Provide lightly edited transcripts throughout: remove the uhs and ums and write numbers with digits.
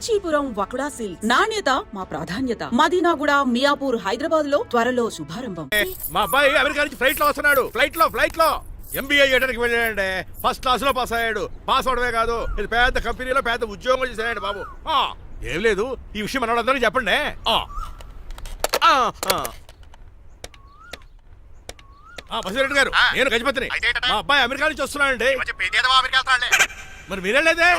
Kanchipuram వకుడా silks నాణ్యత మా ప్రాధాన్యత. మదీనాగూడ, మియాపూర్, హైదరాబాద్ లో త్వరలో శుభారంభం. మా అబ్బాయి అమెరికా నుంచి ఫ్లైట్ లో వస్తున్నాడు. ఫ్లైట్ లో MBA చేయడానికి వెళ్ళాడండి. ఫస్ట్ క్లాస్ లో పాస్ అయ్యాడు. పాస్ అవడమే కాదు, ఇది పెద్ద కంపెనీలో పెద్ద ఉద్యోగం చేశాడు బాబు. ఏం లేదు, ఈ విషయం మన వాళ్ళందరికీ చెప్పండి. బసిరెడ్డి గారు, నేను గజపతిని. మా అబ్బాయి అమెరికా నుంచి వస్తున్నాడండి. మరి మీరేలేదే?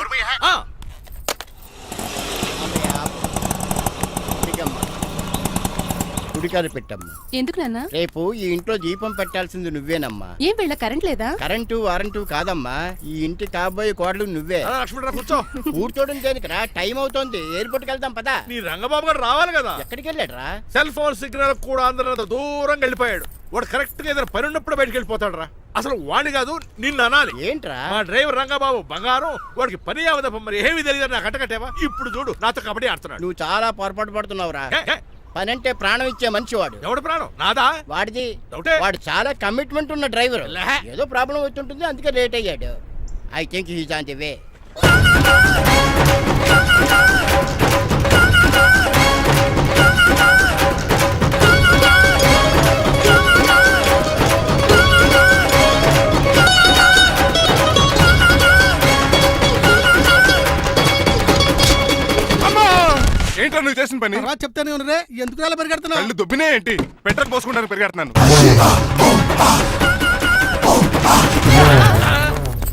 గుడికారు పెట్టమ్మా. ఎందుకు నాన్న? రేపు ఈ ఇంట్లో దీపం పెట్టాల్సింది నువ్వేనమ్మా. ఏం వీళ్ళ కరెంట్ లేదా? కరెంటు వారంటూ కాదమ్మా, ఈ ఇంటి కాబోయే కోడలు నువ్వే. లక్ష్మణరావు కూర్చో. కూర్చోడం దేనికిరా, టైం అవుతోంది, ఎయిర్పోర్ట్కి వెళ్దాం పదా. నీ రంగబాబు గారు రావాలి కదా. ఎక్కడికి వెళ్ళాడురా? సెల్ ఫోన్ సిగ్నల్ కూడా అందరూ దూరంగా వెళ్ళిపోయాడు. వాడు కరెక్ట్ గా ఏదైనా పని ఉన్నప్పుడు బయటకు వెళ్ళిపోతాడు రా. అసలు వాణి కాదు, నిన్ను అనాలి. ఏంట్రా? మా డ్రైవర్ రంగబాబు బంగారం, వాడికి పని అవదప్ప. మరి ఏమి తెలియదు నాకు కట్టకట్టేవా. ఇప్పుడు చూడు నాతో కబడ్డీ ఆడుతున్నాడు. నువ్వు చాలా పొరపాటు పడుతున్నావురా. పని అంటే ప్రాణం ఇచ్చే మనిషి వాడు. ఎవడు ప్రాణం? నాదా? వాడిది. డౌటే. వాడు చాలా కమిట్మెంట్ ఉన్న డ్రైవర్. ఏదో ప్రాబ్లం అవుతుంటుంది, అందుకే లేట్ అయ్యాడు. I think he's on the way. ఏంట్రా నువ్వు చేసిన పని? చెప్తానే ఉన్నదే, ఎందుకు అలా పరిగెడుతున్నావు? కళ్ళు దుబ్బినే ఏంటి? పెట్రోల్ పోసుకుంటాను పరిగెడుతున్నాను.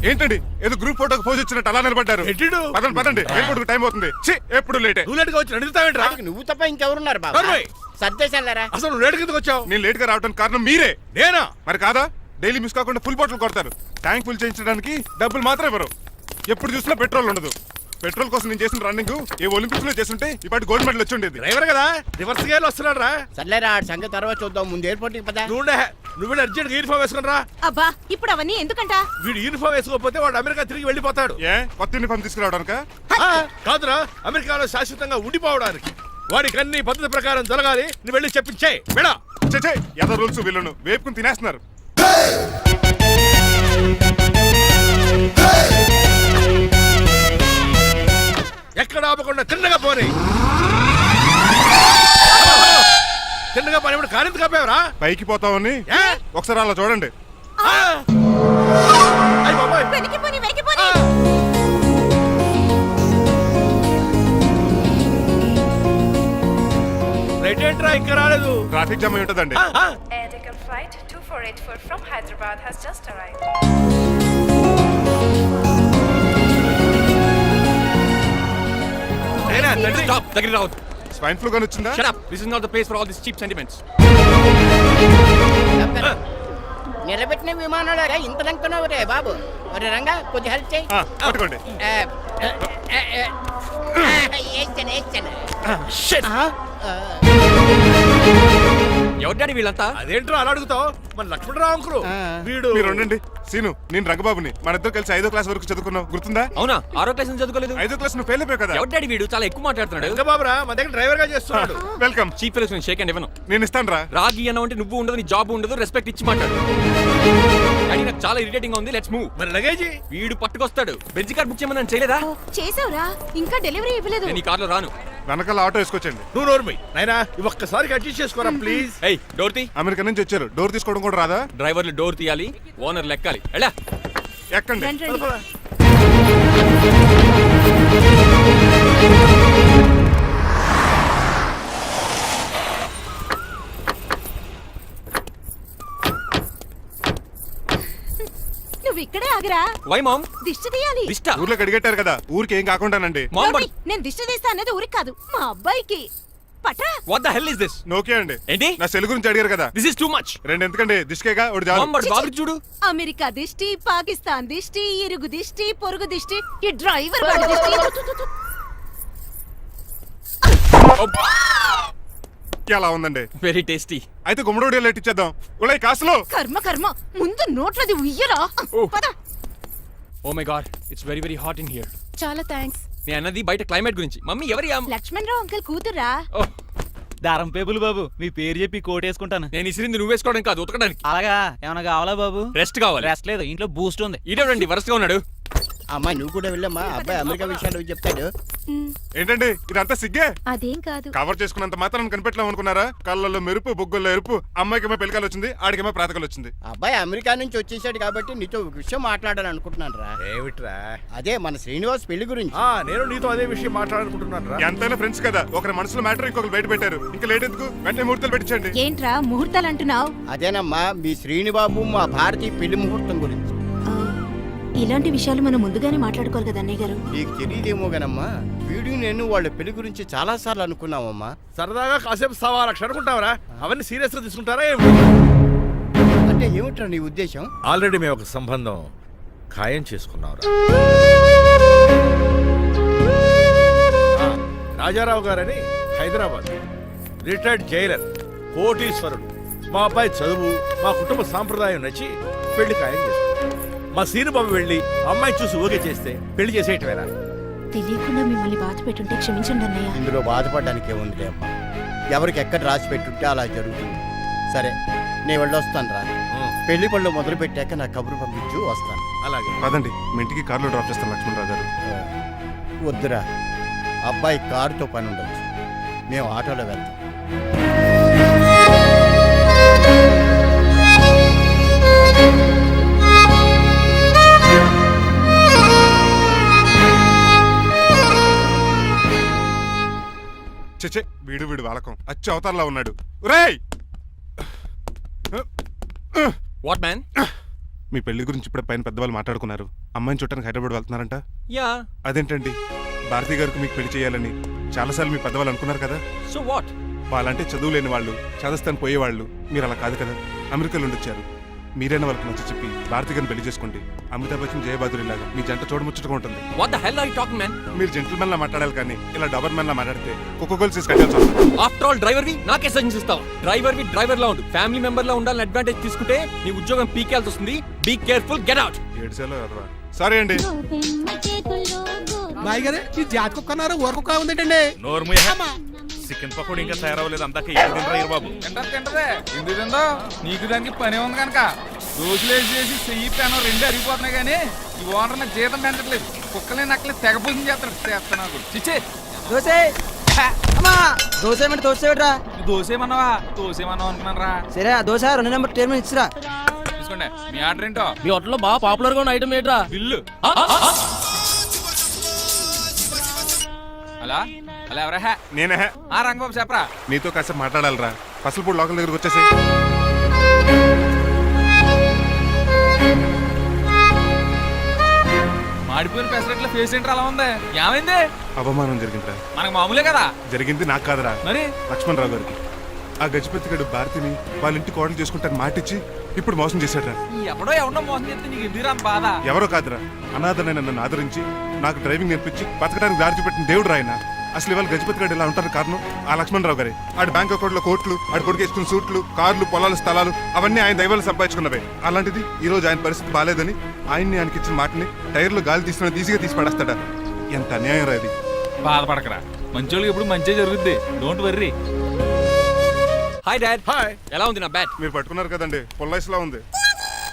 ఏంటండి ఏదో గ్రూప్ ఫోటోకి పోజ్ ఇచ్చినట్టు అలా నిలబడ్డారు? పదండి, ఎయిర్పోర్ట్ టైం అవుతుంది. ఎప్పుడు లేట్. నువ్వు లేట్ గా వచ్చి అడుగుతావేంట్రా? నువ్వు తప్ప ఇంకెవరున్నారు బాబా? సర్దేశారా? అసలు నువ్వు లేట్ కిందకి వచ్చావు. నేను లేట్ గా రావడానికి కారణం మీరే. నేనా? మరి కాదా? డైలీ మిస్ కాకుండా ఫుల్ బాటిల్ కొడతారు. ట్యాంక్ ఫుల్ చేయించడానికి డబ్బులు మాత్రం ఇవ్వరు. ఎప్పుడు చూసినా పెట్రోల్ ఉండదు. పెట్రోల్ కోసం నేను చేసిన రన్నింగ్ ఏ ఒలింపిక్స్ లో చేస్తుంటే ఇప్పటి గోల్డ్ మెడల్ వచ్చి ఉండేది. డ్రైవర్ కదా, రివర్స్ గేర్ వస్తున్నాడు రా. సర్లేరా, సంగతి తర్వాత చూద్దాం, ముందు ఎయిర్పోర్ట్ కి పదా. నువ్వు అర్జెంట్ యూనిఫామ్ వేసుకుని రా. అబ్బా, ఇప్పుడు అవన్నీ ఎందుకంట? వీడు యూనిఫామ్ వేసుకోకపోతే వాడు అమెరికా తిరిగి వెళ్ళిపోతాడు. ఏ కొత్త యూనిఫామ్ తీసుకురావడానికా? కాదురా, అమెరికాలో శాశ్వతంగా ఉండిపోవడానికి. వాడికి అన్ని పద్ధతి ప్రకారం జరగాలి. నువ్వు వెళ్ళి చెప్పించే మేడా. ఏదో రూల్స్ వీళ్ళను వేపుకుని తినేస్తున్నారు. ఎక్కడ ఆపకుండా తిన్నగా పోనీ. తిన్నగా పని కారింత కాపేవరా? పైకి పోతామని ఒకసారి అలా చూడండి. రైట్ ఏంట్రా ఇంకా రాలేదు? ట్రాఫిక్ జామ్ అయి ఉంటదండి. Air Deccan flight 2484 from Hyderabad has just arrived. Stop! Take it out. Swine flu గాని వచ్చిందా? Shut up! This is not the place for all these cheap sentiments. నిలబెట్టిన విమానాలు ఇంత లంకున్నావు రే బాబు. మరి రంగా కొద్ది హెల్ప్ చేయి. పట్టుకోండి. ఎవరి డాడీ వీళ్ళంతా? అదేంట్రా అలా అడుగుతావు? మన లక్ష్మణరావు అంకులు వీడు. మీరు ఉండండి. సీను, నేను రంగబాబుని. మన ఇద్దరు కలిసి 5వ క్లాస్ వరకు చదువుకున్నాం, గుర్తుందా? అవునా? 6వ క్లాస్ చదువుకోలేదు. 5వ క్లాస్ నువ్వు ఫెయిల్ అయిపోయావు కదా. ఎవరి డాడీ వీడు? చాలా ఎక్కువ మాట్లాడుతున్నాడు. రంగబాబురా, మన దగ్గర డ్రైవర్ గా చేస్తున్నాడు. Welcome. Cheap fellows shake hand ఇవ్వను. నేను ఇస్తాను రా. రాగి అన్న అంటే నువ్వు ఉండదు, నీ జాబ్ ఉండదు, రెస్పెక్ట్ ఇచ్చి మాట్లాడు. డాడీ నాకు చాలా ఇరిటేటింగ్ గా ఉంది. Let's move. మరి లగేజీ వీడు పట్టుకొస్తాడు. బెంజ్ కార్ బుక్ చేయమని చేయలేదా? చేసావురా, ఇంకా డెలివరీ ఇవ్వలేదు. నేను ఈ కార్లో రాను. వెనకాల ఆటో వేసుకొచ్చండి. నువ్వు నోర్మై నాయనా, ఒక్కసారి అడ్జస్ట్ చేసుకోరా ప్లీజ్. ఏయ్, డోర్ తీ. అమెరికా నుంచి వచ్చారు, డోర్ తీసుకోవడం కూడా రాదా? డ్రైవర్లు డోర్ తీయాలి, ఓనర్ లెక్కాలి. ఎలా ఎక్కండి. నువ్వు ఇక్కడే ఆగరా. Why mom? దిష్టి తీయాలి. దిష్ట? ఊర్లో అడిగట్టారు కదా, ఊరికి ఏం కాకుండానండి. నేను దిష్టి తీస్తా అనేది ఊరికి కాదు, మా అబ్బాయికి. పట్రా. What the hell is this? నోకే అండి. ఏంటి? నా సెల్ గురించి అడిగారు కదా. This is too much. రెండు ఎందుకండి, దిష్కేగా ఒకటి చాలు. బాబు చూడు, అమెరికా దిష్టి, పాకిస్తాన్ దిష్టి, ఇరుగు దిష్టి, పొరుగు దిష్టి, ఈ డ్రైవర్ వాడి దిష్టి. ఎలా ఉందండి? Very tasty. అయితే గుమ్మడి లైట్ ఇచ్చేద్దాం. ఉలై కాసులో. కర్మ కర్మ, ముందు నోట్లది ఉయ్యరా. పద. Oh my god, it's very very hot in here. చాలా థాంక్స్. నేను అన్నది బయట క్లైమేట్ గురించి. మమ్మీ ఎవరి? లక్ష్మణరావు అంకుల్ కూతురా. దారం పేపులు బాబు, మీ పేరు చెప్పి కోటేసుకుంటాను. నేను ఇసిరింది నువ్వు వేసుకోవడం కాదు, ఉతకడానికి. అలాగా? ఏమైనా కావాలా బాబు? రెస్ట్ కావాలి. రెస్ట్ లేదు, ఇంట్లో బూస్ట్ ఉంది. ఈడేవండి వరసగా ఉన్నాడు. అమ్మా నువ్వు కూడా వెళ్ళమ్మా, అబ్బాయి అమెరికా విషయాలు చెప్తాడు. ఏంటండి ఇదంతా సిగ్గే? అదేం కాదు. కవర్ చేసుకున్నంత మాత్రం కనిపెట్టలేము అనుకున్నారా? కళ్ళల్లో మెరుపు, బొగ్గుల్లో ఎరుపు. అమ్మాయికేమో పెళ్ళికాలు వచ్చింది, ఆడికేమో ప్రాతకాలు వచ్చింది. అబ్బాయి అమెరికా నుంచి వచ్చేసాడు కాబట్టి నీతో ఒక విషయం మాట్లాడాలని అనుకుంటున్నాను రా. ఏమిట్రా? అదే మన శ్రీనివాస్ పెళ్లి గురించి. నేను నీతో అదే విషయం మాట్లాడుకుంటున్నాను రా. ఎంతైనా ఫ్రెండ్స్ కదా, ఒకరి మనసులో మ్యాటర్ ఇంకొకరు బయట పెట్టారు. ఇంకా లేట్ ఎందుకు, వెంటనే ముహూర్తాలు పెట్టించండి. ఏంట్రా ముహూర్తాలు అంటున్నావు? అదేనమ్మా మీ శ్రీనిబాబు మా భారతీయ పెళ్లి ముహూర్తం గురించి. ఇలాంటి విషయాలు మనం ముందుగానే మాట్లాడుకోవాలి కదా అన్నయ్య గారు. నీకు తెలియదేమో గనమ్మా, వీడియో నేను వాళ్ళ పెళ్లి గురించి చాలా సార్లు అనుకున్నామమ్మా. సరదాగా కాసేపు సవా లక్ష అనుకుంటావరా? అవన్నీ సీరియస్ గా తీసుకుంటారా ఏమి? అంటే ఏమిట్రా నీ ఉద్దేశం? ఆల్రెడీ మేము ఒక సంబంధం ఖాయం చేసుకున్నాం. రాజారావు గారని హైదరాబాద్ రిటైర్డ్ జైలర్, కోటీశ్వరుడు. మా అబ్బాయి చదువు, మా కుటుంబ సాంప్రదాయం నచ్చి పెళ్లి ఖాయం చేసుకున్నాం. మా సీనుబాబు వెళ్ళి అమ్మాయి చూసి ఓకే చేస్తే పెళ్లి చేసేయటమేనా? తెలియకుండా మిమ్మల్ని బాధ పెట్టుంటే క్షమించండి అన్నయ్య. ఇందులో బాధపడడానికి ఏముందిలే అమ్మా, ఎవరికి ఎక్కడ రాసి పెట్టుంటే అలా జరుగుతుంది. సరే నేను వెళ్ళొస్తాను రా. పెళ్లి పళ్ళు మొదలు పెట్టాక నా కబురు పంపించు, వస్తాను. అలాగే. పదండి, మీ ఇంటికి కార్లో డ్రాప్ చేస్తాను లక్ష్మణరావు గారు. వద్దురా, అబ్బాయి కారుతో పని ఉండొచ్చు, మేము ఆటోలో వెళ్తాం. చచ్చే, వీడు వాలకం అచ్చు అవతారంలా ఉన్నాడు. రేయ్, వాట్ మ్యాన్? మీ పెళ్లి గురించి ఇప్పుడే పైన పెద్దవాళ్ళు మాట్లాడుకున్నారు. అమ్మాయిని చూడటానికి హైదరాబాద్ వెళ్తున్నారంట. యా. అదేంటండి, భారతి గారికి మీకు పెళ్లి చేయాలని చాలాసార్లు మీ పెద్దవాళ్ళు అనుకున్నారు కదా. So what? వాళ్ళంటే చదువు లేని వాళ్ళు, చదస్తాను పోయేవాళ్ళు. మీరు అలా కాదు కదా, అమెరికాలో ఉండొచ్చారు. మీరైనా వాళ్ళకి నచ్చ చెప్పి భారతి గారిని పెళ్లి చేసుకోండి. అమితాబ్ బచ్చన్, జయబాదురి లాగా మీ జంట చూడముచ్చటగా ఉంటుంది. What the hell are you talking man? మీరు జెంటిల్మెన్ లా మాట్లాడాలి కానీ ఇలా డబర్ మెన్ లా మాట్లాడితే కుక్క గోల్స్ తీసి కట్టాల్సి వస్తుంది. ఆఫ్టర్ ఆల్ డ్రైవర్ వి నాకే సజెషన్స్ ఇస్తావా? డ్రైవర్ లా ఉండు. ఫ్యామిలీ మెంబర్ లా ఉండాలని అడ్వాంటేజ్ తీసుకుంటే నీ ఉద్యోగం పీకేల్సి వస్తుంది. Be careful, get out. ఏడ్చేలో కదవా. సారీ అండి. బాయ్ గారు ఈ జాతి కుక్క అన్నారు, ఊర కుక్క ఉందేంటండి? చికెన్ పకోడీ ఇంకా తయారవ్వలేదు, అందాక బాబు. తింటదే ఎందుకు తిందో? నీకు దానికి పని ఉంది కనుక రోజులేసి చెయ్యి పెనం రెండు అరిగిపోతున్నాయి కానీ ఈ ఓనర్ నాకు జీతం పెంచట్లేదు. కుక్కలే నక్కలే తెగ పూజం చేస్తాడు. చిచ్చే దోసేమన్నావా? దోసేమన్నావు అనుకున్నాను రా. సరే ఆ దోశ 2 నెంబర్ టేబుల్ ఇచ్చిరా. తీసుకోండి. మీ ఆర్డర్ ఏంటో? మీ హోటల్లో బాగా పాపులర్ గా ఉన్న ఐటమ్ ఏంట్రా? బిల్లు. అలా అలా ఎవరా? నేనే. ఆ రంగబాబు చెప్పరా. నీతో కాసేపు మాట్లాడాలిరా. పసలపూడి లోకల్ దగ్గరకు వచ్చేసి. మాడిపోయిన పెసరట్ల ఫేస్ ఏంటర్ అలా ఉంది? ఏమైంది? అవమానం జరిగిందిరా. మనకు మామూలే కదా. జరిగింది నాకు కాదురా, మరి లక్ష్మణరావు గారికి. ఆ గజపతి గడు భారతిని వాళ్ళ ఇంటి కోడలు చేసుకుంటాను మాటిచ్చి ఇప్పుడు మోసం చేశాడ్రా. ఎవడో మోసం చేస్తే నీకు ఎందుకు రాని బాధ? ఎవరో కాదురా, అనాథనైన నన్ను ఆదరించి నాకు డ్రైవింగ్ నేర్పించి బతకడానికి దారి చూపెట్టిన దేవుడు రాయన. అసలు ఇవాళ గజపతి గడు ఇలా ఉంటారు కారణం ఆ లక్ష్మణరావు గారే. ఆడి బ్యాంక్ అకౌంట్ లో కోట్లు, ఆడి కొడుకు వేసుకున్న సూట్లు, కార్లు, పొలాలు, స్థలాలు అవన్నీ ఆయన దైవాలు సంపాదించుకున్నవే. అలాంటిది ఈ రోజు ఆయన పరిస్థితి బాలేదని ఆయన్ని ఇచ్చిన మాటని టైర్లు గాలి తీసిన ఈజీగా తీసి పడేస్తాడా? ఎంత అన్యాయం రా ఇది. బాధపడకరా, మంచోళ్ళకి ఎప్పుడు మంచి జరుగుద్ది. Don't worry. Hi dad. Hi. ఎలా ఉంది నా బ్యాట్? మీరు పట్టుకున్నారు కదండి, పొల్లైస్లా ఉంది.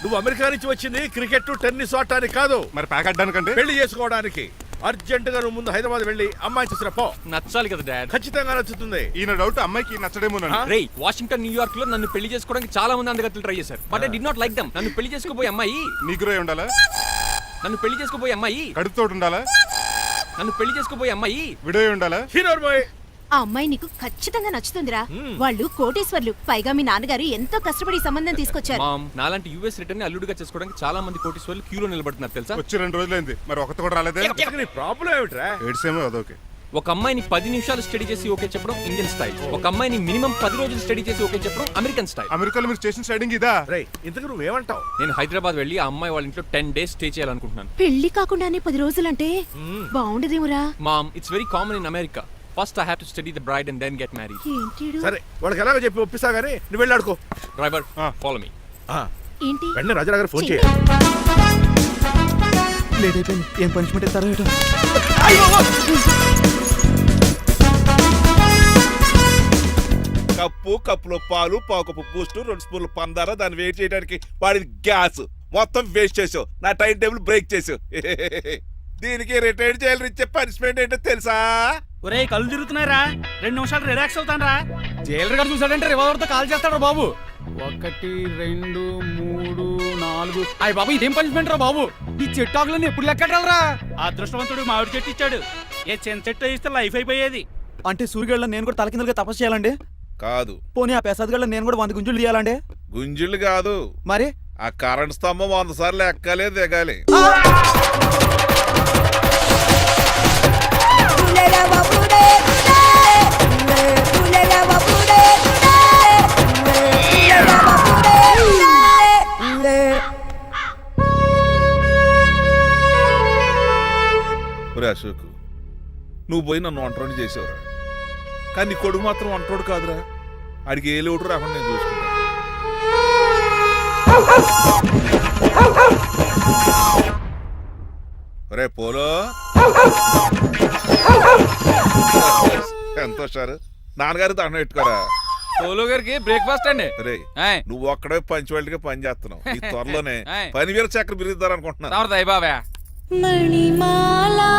నువ్వు అమెరికా నుంచి వచ్చింది క్రికెట్, టెన్నిస్ ఆడటానికి కాదు, మరి ప్యాక్ అడ్డానికంటే పెళ్లి చేసుకోవడానికి. అర్జెంట్ గా నువ్వు ముందు హైదరాబాద్ వెళ్ళి అమ్మాయి చూసిరా పో. నచ్చాలి కదా డాడ్. ఖచ్చితంగా నచ్చుతుంది. ఈయన డౌట్ అమ్మాయికి నచ్చడేమోనండి. రేయ్, వాషింగ్టన్, న్యూయార్క్ లో నన్ను పెళ్లి చేసుకోవడానికి చాలా మంది అందగత్తలు ట్రై చేశారు. But I did not like them. నన్ను పెళ్లి చేసుకోబోయే అమ్మాయి నీగురై ఉండాలా? నన్ను పెళ్లి చేసుకోబోయే అమ్మాయి కడుపుతోటి ఉండాలా? నన్ను పెళ్లి చేసుకోబోయే అమ్మాయి విడో ఉండాలా? హీరోర్ బాయ్. ఆ అమ్మాయి నీకు ఖచ్చితంగా నచ్చుతుందిరా. వాళ్ళు కోటేశ్వర్లు, పైగా మీ నాన్నగారు ఎంతో కష్టపడి ఈ సంబంధం తీసుకొచ్చారు. మామ్, నాలాంటి యూఎస్ రిటర్న్ ని అల్లుడిగా చేసుకోవడానికి చాలా మంది కోటీశ్వర్లు క్యూలో నిలబడుతున్నారు తెలుసా? వచ్చి 2 రోజులైంది, మరి ఒకటి కూడా రాలేదే. నీ ప్రాబ్లం ఏమిట్రా? ఏడ్సేమో అదొకే. ఒక అమ్మాయిని 10 నిమిషాలు స్టడీ చేసి ఓకే చెప్పడం ఇండియన్ స్టైల్. ఒక అమ్మాయిని మినిమం 10 రోజులు స్టడీ చేసి ఓకే చెప్పడం అమెరికన్ స్టైల్. అమెరికాలో మీరు స్టేషన్ స్టైడింగ్ ఇదా? రేయ్, ఇంతకు నువ్వేమంటావు? నేను హైదరాబాద్ వెళ్ళి ఆ అమ్మాయి వాళ్ళ ఇంట్లో 10 days స్టే చేయాలనుకుంటున్నాను. పెళ్లి కాకుండానే 10 రోజులంటే బాగుండదేమురా? Mom, it's very common in America. First I have to study the bride and then get married. ఏంటిడు? సరే, వాళ్ళకి ఎలాగో చెప్పి ఒప్పిస్తా గానీ నువ్వు వెళ్ళి ఆడుకో. Driver, follow me. ఏంటి? వెంటనే రాజా గారు ఫోన్ చేయ. లేట్ అయిపోయింది, ఏం పనిష్మెంట్ ఇస్తారో ఏటో. కప్పులో పాలు, పావు కప్పు బూస్ట్, 2 స్పూన్లు పందార, దాన్ని వేడి చేయడానికి వాడిది గ్యాస్. మొత్తం వేస్ట్ చేసావు, నా టైం టేబుల్ బ్రేక్ చేసావు. దీనికి రిటైర్డ్ జైలు ఇచ్చే పనిష్మెంట్ ఏంటో తెలుసా? ఒరే కళ్ళు తిరుగుతున్నారా, 2 నిమిషాలు రిలాక్స్ అవుతానరా. జైలర్ గారు చూసాడంటే రివాల్వర్ తో కాల్ చేస్తాడు బాబు. 1 2 3 4 అయ్య బాబు, ఇదేం పనిష్మెంట్ రా బాబు. ఈ చెట్టు ఆకులన్నీ ఎప్పుడు లెక్కట్టాలరా. అదృష్టవంతుడు మామిడి చెట్టు ఇచ్చాడు. ఏ చిన్న చెట్టు ఇస్తే లైఫ్ అయిపోయేది. అంటే సూర్యుగళ్ళ నేను కూడా తలకిందలుగా తపస్సు చేయాలండి? కాదు. పోనీ ఆ పెసాద్ నేను కూడా 100 గుంజులు తీయాలండి? గుంజులు కాదు, మరి ఆ కరెంట్ స్తంభం 100 సార్లు ఎక్కాలి దిగాలి. అశోక్, నువ్వు పోయి నన్ను వంటోడు చేసేవరా, కానీ నీ కొడుకు మాత్రం వంటోడు కాదురా. ఆడికి ఏ లోటు రాకుండా నేను చూసుకుంటా. రే పోలో, ఎంత వచ్చారు? నాన్నగారు దండం పెట్టుకోరా. పోలో గారికి బ్రేక్ఫాస్ట్ అండి. రే, నువ్వు ఒక్కడే పంచువాళ్ళకి పని చేస్తున్నావు. ఈ త్వరలోనే 10,000 చక్ర బిరుగుతారు అనుకుంటున్నా. బాబా మణిమాలా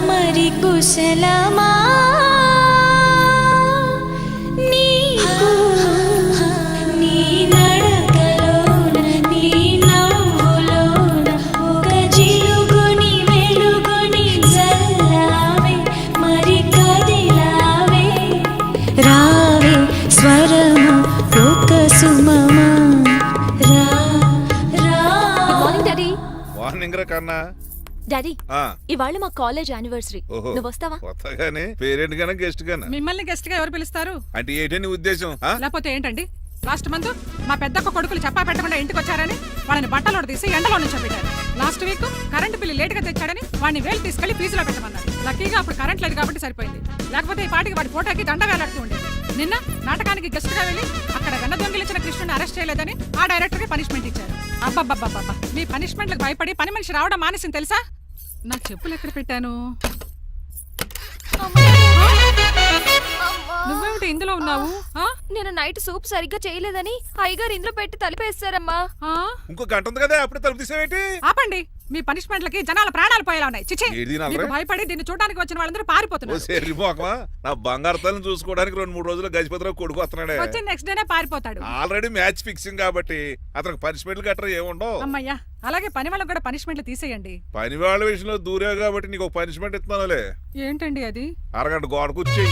మరి కుశలమా నీకు నీ నడకలోన నీ నవ్వులోన ఒక జిలుగుని వెలుగుని జల్లావే మరి కదిలావే రావే స్వరము ఒక సుమమా. మార్నింగ్ రా కన్నా. డాడీ, ఇవాళ మా కాలేజ్ యానివర్సరీ, నువ్వు వస్తావా? కొత్తగానే పేరెంట్ గానే గెస్ట్ గానే. మిమ్మల్ని గెస్ట్ గా ఎవరు పిలుస్తారు? అంటే ఏంటని ఉద్దేశం? లేకపోతే ఏంటండి, లాస్ట్ మంత్ మా పెద్దక్క కొడుకులు చెప్పా పెట్టకుండా ఇంటికి వచ్చారని వాళ్ళని బట్టలోడు తీసి ఎండలో నుంచోబెట్టారు. Last week current bill late గా తెచ్చాడని వాడిని వేలు తీసుకెళ్లి ఫీజులో పెట్టమన్నారు. లక్కీగా అప్పుడు కరెంట్ లేదు కాబట్టి సరిపోయింది, లేకపోతే ఈ పాటికి వాడి ఫోటోకి దండ వేలాడుతూ ఉండేది. నిన్న నాటకానికి గెస్ట్ గా వెళ్ళి అక్కడ వెన్న దొంగిలించిన కృష్ణుని అరెస్ట్ చేయలేదని ఆ డైరెక్టర్ కి పనిష్మెంట్ ఇచ్చారు. అబ్బబ్బబ్బబ్బా, మీ పనిష్మెంట్లకు భయపడి పని మనిషి రావడం మానేసింది తెలుసా? నా చెప్పులు ఎక్కడ పెట్టాను? నువ్వేమిటి ఇందులో ఉన్నావు? నేను నైట్ సూప్ సరిగ్గా చేయలేదని అయ్యగారు ఇందులో పెట్టి తలిపేస్తారమ్మా. ఇంకో గంట ఉంది కదా, అప్పుడు తలుపు తీసేవేంటి? ఆపండి, మీ పనిష్మెంట్లకి జనాల ప్రాణాలు పోయేలా ఉన్నాయి. చిచి, మీకు భయపడి దీన్ని చూడడానికి వచ్చిన వాళ్ళందరూ పారిపోతున్నారు. నా బంగారు తల్లిని చూసుకోవడానికి 2-3 రోజులు గజపతిరావు కొడుకు వస్తున్నాడే. వచ్చి నెక్స్ట్ డేనే పారిపోతాడు. ఆల్రెడీ మ్యాచ్ ఫిక్సింగ్ కాబట్టి అతనికి పనిష్మెంట్లు గట్రా ఏముండవు. అమ్మయ్యా, అలాగే పని వాళ్ళకి కూడా పనిష్మెంట్లు తీసేయండి. పని వాళ్ళ విషయంలో దూరే కాబట్టి నీకు ఒక పనిష్మెంట్ ఇస్తున్నానులే. ఏంటండి అది? అరగంట గోడ కూర్చేయి.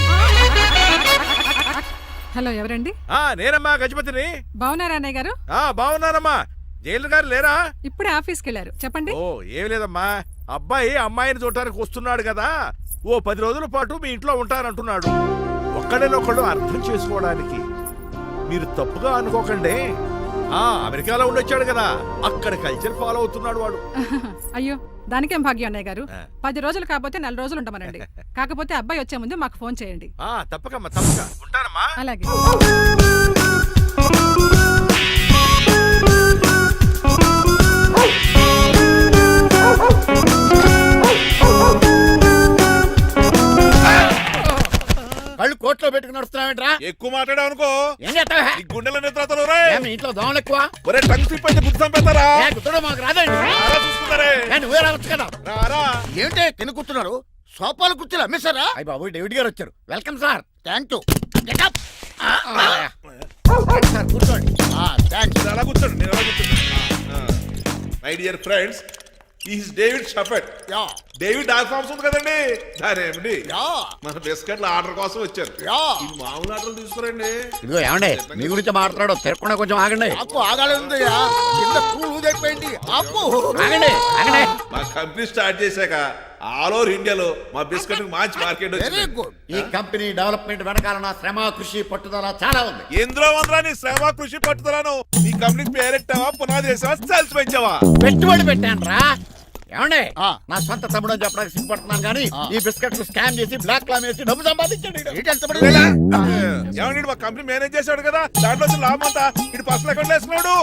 హలో, ఎవరండి? నేనమ్మా, గజపతిని. బాగున్నారా అన్నయ్య గారు? బాగున్నానమ్మా. జైలు గారు లేరా? ఇప్పుడే ఆఫీస్కి వెళ్ళారు. చెప్పండి. ఓ, ఏం లేదమ్మా, అబ్బాయి అమ్మాయిని చూడటానికి వస్తున్నాడు కదా, ఓ 10 రోజుల పాటు మీ ఇంట్లో ఉంటానంటున్నాడు. ఒక్కడేనొక్కడు అర్థం చేసుకోవడానికి మీరు తప్పుగా అనుకోకండి. అమెరికాలో ఉండొచ్చాడు కదా, అక్కడ కల్చర్ ఫాలో అవుతున్నాడు వాడు. అయ్యో, దానికేం భాగ్యం అన్నయ్య గారు. 10 రోజులు కాకపోతే 4 రోజులు ఉంటామనండి. కాకపోతే అబ్బాయి వచ్చే ముందు మాకు ఫోన్ చేయండి. తప్పకమ్మా, తప్పక ఉంటానమ్మా. అలాగే. కళ్ళు కోట్లో పెట్టుకుని నడుస్తున్నావేంట్రా? ఎక్కువ మాట్లాడావు అనుకో ఏం చేస్తావా? ఈ గుండెల నిద్రతలు ఇంట్లో దోమలు ఎక్కువ. ఒరే, టంగ్ స్లిప్ అయితే గుర్తు చంపేస్తారా? గుర్తుడు మాకు రాదండి. చూసుకుంటారే, నువ్వే రావచ్చు కదా. రారా. ఏంటే తిని కూర్చున్నారు? సోఫాలు కూర్చోలే అమ్మేశారా? అయ్యి బాబు, డేవిడ్ గారు వచ్చారు. Welcome sir. Thank you. Sir కూర్చోండి. అలా కూర్చోండి, నేను అలా కూర్చోండి. My dear friends, is David షఫెట్. డేవిడ్ డాగ్ ఫార్మ్స్ ఉంది కదండి, దానేమిటి మన బిస్కెట్ల ఆర్డర్ కోసం వచ్చారు. ఈ మామూలు ఆర్డర్లు తీసుకురండి. ఇదిగో ఏమండి, మీ గురించి మాట్లాడు, తిరగకుండా కొంచెం ఆగండి. ఆగాలి. ఆగండి. మా కంపెనీ స్టార్ట్ చేశాక ఆల్ ఓవర్ ఇండియాలో మా బిస్కెట్ మంచి మార్కెట్ వచ్చింది. ఈ కంపెనీ డెవలప్మెంట్ వెనకాల నా శ్రమ, కృషి, పట్టుదల చాలా ఉంది. ఎందులో ఉందిరా నీ శ్రమ, కృషి, పట్టుదలను? ఈ కంపెనీకి పేరెట్టావా, పునాది వేసావా, సేల్స్ పెంచావా? పెట్టుబడి పెట్టాను రా. ఏమండి, నా సొంత తమ్ముడు అని చెప్పడానికి సిగ్గుపడుతున్నాను కానీ ఈ బిస్కెట్లు స్కామ్ చేసి బ్లాక్ లామ్ వేసి డబ్బు సంపాదించండి. ఏమండి, మా కంపెనీ మేనేజ్ చేశాడు కదా, దాంట్లో లాభం అంతా ఇటు పర్సనల్ అకౌంట్ వేసుకున్నాడు.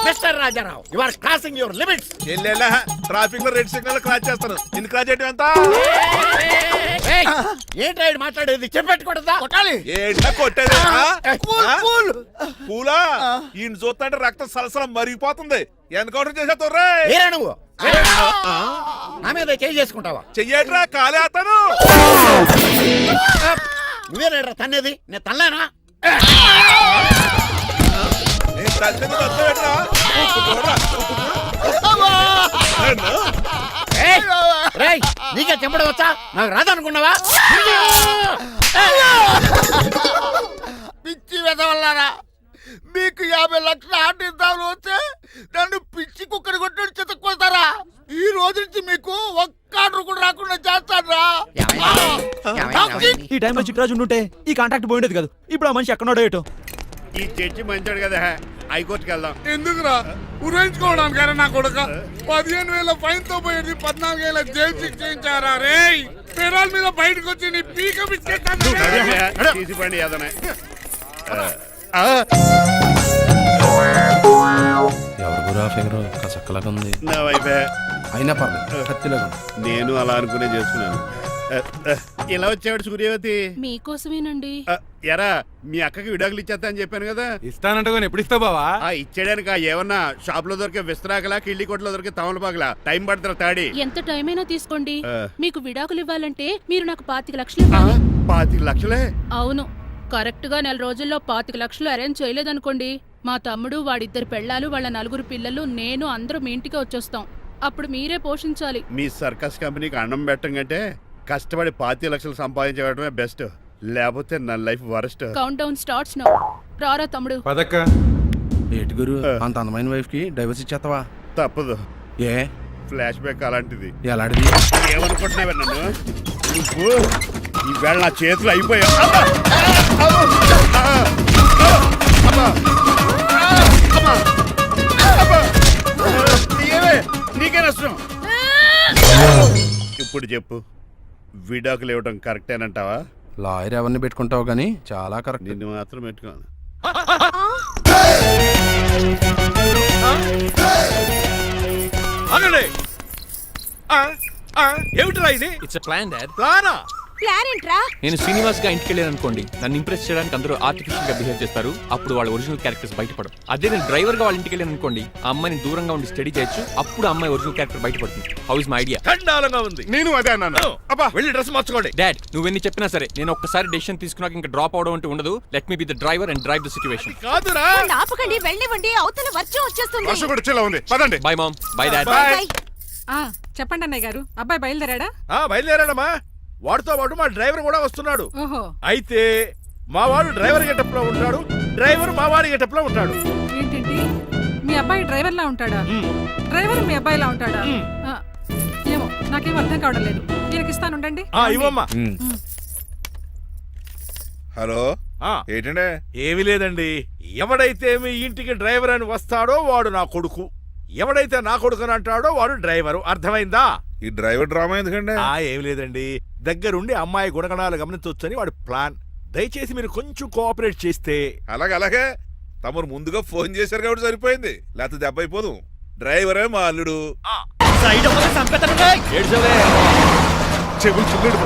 Mister Rajarao, you are crossing your limits. Traffic లో రెడ్ సిగ్నల్ క్రాస్ చేస్తాను. నిన్ను క్రాస్ చేయడం ఎంత? ఏంట్రా ఈడు మాట్లాడేది చెప్పెట్టుకుంటుందా కొట్టాలి ఏంటా కొట్టేది కూల్, కూల్. పూలా ఈయన చూస్తుంటే రక్తం సలసలం మరిగిపోతుంది ఎన్కౌంటర్ చేసేతో ఏరా నువ్వు నా మీద చేయి చేసుకుంటావా చెయ్యట్రా కాలేస్తాను నువ్వేరా తన్నేది నేను తనలేనా నీకే చెప్పడం వచ్చా నాకు రాదనుకున్నావా పిచ్చి వెదవల్లారా మీకు 50 లక్షల ఆటిద్దాలు వస్తే నన్ను పిచ్చి కుక్కని కొట్టి చెతక్కొస్తారా ఈ రోజు నుంచి మీకు ఒక్క ఆర్డర్ కూడా రాకుండా చేస్తారా ఈ టైంలో చిట్రాజు ఉండుంటే ఈ కాంటాక్ట్ పోయిండేది కాదు ఇప్పుడు ఆ మనిషి ఎక్కడో ఏటో ఈ చర్చి మంచాడు కదా హైకోర్టుకి వెళ్దాం ఎందుకురా ఉరేంచుకోవడానికి నా కొడుక 15,000 ఫైన్ తో పోయేది 14 ఏళ్ళ జైలు శిక్ష చేయించారా రే పెరాల మీద బయటకు వచ్చి నీ పీక బిస్కెట్ తీసిపండి ఏదనే ఎవరు గురా ఫిగర్ చక్కలాగా ఉంది నా వైపే అయినా పర్లేదు కత్తిలాగా నేను అలా అనుకునే చేస్తున్నాను ఇలా వచ్చాడు సూర్యవతి మీకోసమేనండి. ఎరా మీ అక్కకి విడాకులు ఇచ్చేస్తా అని చెప్పాను కదా ఇస్తానంటే ఎప్పుడు ఇస్తావు బావా ఇచ్చేయడానికి ఏమన్నా షాప్ లో దొరికే విస్తరాకలా కిళ్ళి కొట్లో దొరికే తమలపాకలా టైం పడుతున్నా తాడి ఎంత టైం అయినా తీసుకోండి. ఆ. మీకు విడాకులు ఇవ్వాలంటే మీరు నాకు 25 లక్షలు ఇవ్వాలి. 25 లక్షలే అవును, కరెక్ట్ గా 4 రోజుల్లో 25 లక్షలు అరేంజ్ చేయలేదనుకోండి, మా తమ్ముడు, వాడిద్దరు పెళ్ళాలు, వాళ్ళ 4 పిల్లలు, నేను అందరూ మీ ఇంటికి వచ్చేస్తాం. అప్పుడు మీరే పోషించాలి. మీ సర్కస్ కంపెనీకి అన్నం పెట్టం కంటే కష్టపడి 25 లక్షలు సంపాదించడమే బెస్ట్, లేకపోతే నా life worst. Count down starts now. రారా తమ్ముడు. పదక్క ఏటి గురు అంత అందమైన వైఫ్ కి డైవర్స్ ఇచ్చేస్తావా? తప్పదు, ఏ ఫ్లాష్ బ్యాక్ అలాంటిది. ఎలాంటిది? ఏమనుకుంటున్నావే నన్ను నువ్వు? ఈవేళ నా చేతులు అయిపోయా. నీకే నష్టం. ఇప్పుడు చెప్పు, విడాకులు ఇవ్వడం కరెక్టేనంటావా? లాయర్ ఎవరిని పెట్టుకుంటావు గానీ చాలా కరెక్ట్. నిన్ను మాత్రం పెట్టుకోను. ఏమిట్రా ఇది? It's plan dad. ప్లానా? ప్లాన్ ఏంట్రా? నేను శ్రీనివాస్ గా ఇంటికి వెళ్ళాను అనుకోండి, నన్ను ఇంప్రెస్ చేయడానికి అందరూ ఆర్టిఫిషియల్ గా బిహేవ్ చేస్తారు, అప్పుడు వాళ్ళ ఒరిజినల్ క్యారెక్టర్స్ బయటపడవు. అదే నేను డ్రైవర్ గా వాళ్ళ ఇంటికి వెళ్ళాను అనుకోండి, ఆ అమ్మాయిని దూరంగా ఉండి స్టడీ చేయొచ్చు, అప్పుడు అమ్మాయి ఒరిజినల్ క్యారెక్టర్ బయటపడుతుంది. How is my idea? చండాలంగా ఉంది. నేను అదే అన్నాను. అబ్బా వెళ్ళి డ్రెస్ మార్చుకోండి. డాడ్ నువ్వెన్ని చెప్పినా సరే నేను ఒక్కసారి డెసిషన్ తీసుకున్నాక ఇంకా డ్రాప్ అవడం అంటూ ఉండదు. Let me be the driver and drive the situation. కాదురా, ఆపకండి, వెళ్ళనివ్వండి, అవతల వర్షం వచ్చేస్తుంది. వర్షం కూడా వచ్చేలా ఉంది, పదండి. Bye mom, bye dad. చెప్పండి అన్నయ్య గారు, అబ్బాయి బయలుదేరాడా? బయలుదేరాడమ్మా. వాడితో పాటు మా డ్రైవర్ కూడా వస్తున్నాడు. ఓహో, అయితే మా వాడు డ్రైవర్ గెటప్ లో ఉంటాడు, డ్రైవర్ మా వాడి గెటప్ లో ఉంటాడు. ఏంటండి మీ అబ్బాయి డ్రైవర్ లా ఉంటాడా? డ్రైవర్ మీ అబ్బాయిలా ఉంటాడా? ఆ, ఏమో నాకేం అర్థం కావడం లేదు. ఈయనకి ఇస్తాను, ఉండండి. ఇవ్వమ్మా. హలో, ఏంటంటే? ఏమీ లేదండి, ఎవడైతే మీ ఇంటికి డ్రైవర్ అని వస్తాడో వాడు నా కొడుకు, ఎవడైతే నా కొడుకు అని అంటాడో వాడు డ్రైవరు. అర్థమైందా? ఈ డ్రైవర్ డ్రామా ఎందుకంటే? ఏమి లేదండి, దగ్గరుండి అమ్మాయి గుణగణాలు గమనించవచ్చని వాడి ప్లాన్. దయచేసి మీరు కొంచెం కోఆపరేట్ చేస్తే. అలాగే తమరు ముందుగా ఫోన్ చేశారు కాబట్టి సరిపోయింది, లేకపోతే దెబ్బ అయిపోదు. డ్రైవరే మా అల్లుడు. చెవులు చిల్లుడు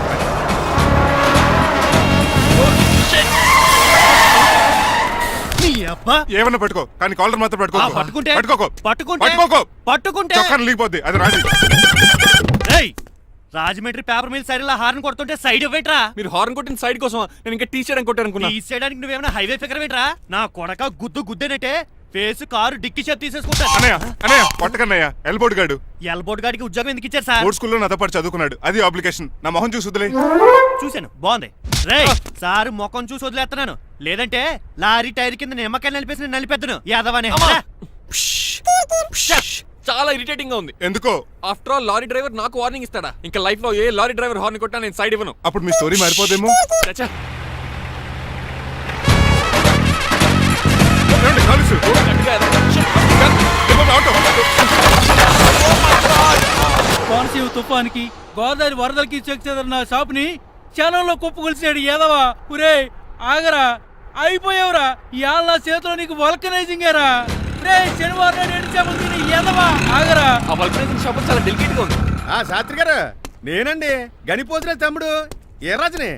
ఏమన్నా పెట్టుకో, కానీ కాలర్ మాత్రం పట్టుకుంటే చొక్కాను లీగిపోద్ది. అది రాజీ. Rajahmundry paper mill side horn కొడుతుంటే సైడ్ ఇవ్వట్రా. మీరు హార్న్ కొట్టిన సైడ్ కోసం నేను ఇంకా టీచర్ అని కొట్టాను. తీసేయడానికి నువ్వేమైనా హైవే ఫిగర్ ఏంట్రా? నా కొడక గుద్దేనట్టే ఫేస్ కారు డిక్కి షేప్ తీసేసుకుంటా. అన్నయ్య పట్టకన్నయ్య, ఎల్బోర్డ్ గాడు. ఎల్బోర్డ్ గాడికి ఉద్యోగం ఎందుకు ఇచ్చారు సార్? బోర్డ్ స్కూల్లో నాతో పాటు చదువుకున్నాడు, అది అప్లికేషన్. నా మొహం చూసి వదిలే. చూశాను, బాగుంది. రే సారు ముఖం చూసి వదిలేస్తున్నాను, లేదంటే లారీ టైర్ కింద నిమ్మకాయలు నలిపేసి నలిపేద్దును యాదవనే. చాలా ఇరిటేటింగ్ గా ఉంది. ఎందుకో? ఆఫ్టర్ ఆల్ లారీ డ్రైవర్ నాకు వార్నింగ్ ఇస్తాడా? ఇంకా లైఫ్ లో ఏ లారీ డ్రైవర్ హార్న్ కొట్టా నేను సైడ్ ఇవ్వను. అప్పుడు మీ స్టోరీ మారిపోదేమో. కోనసీమ తుఫానికి, గోదావరి వరదలకి చెక్ చెదరిన షాప్ ని క్షణంలో కుప్పగొలిసాడు యాదవ. ఒరే ఆగరా, అయిపోయావురా. ఇవాళ నా చేతిలో నీకు వల్కనైజింగ్ ఏరా. రే శనివారం నాడు 7 చేపలు తిని యాదవా ఆగరా. ఆ వల్కనైజింగ్ షాప్ చాలా డెలికేట్ గా ఉంది. శాస్త్రి గారు, నేనండి గణిపోతున్న తమ్ముడు. ఏ రాజుని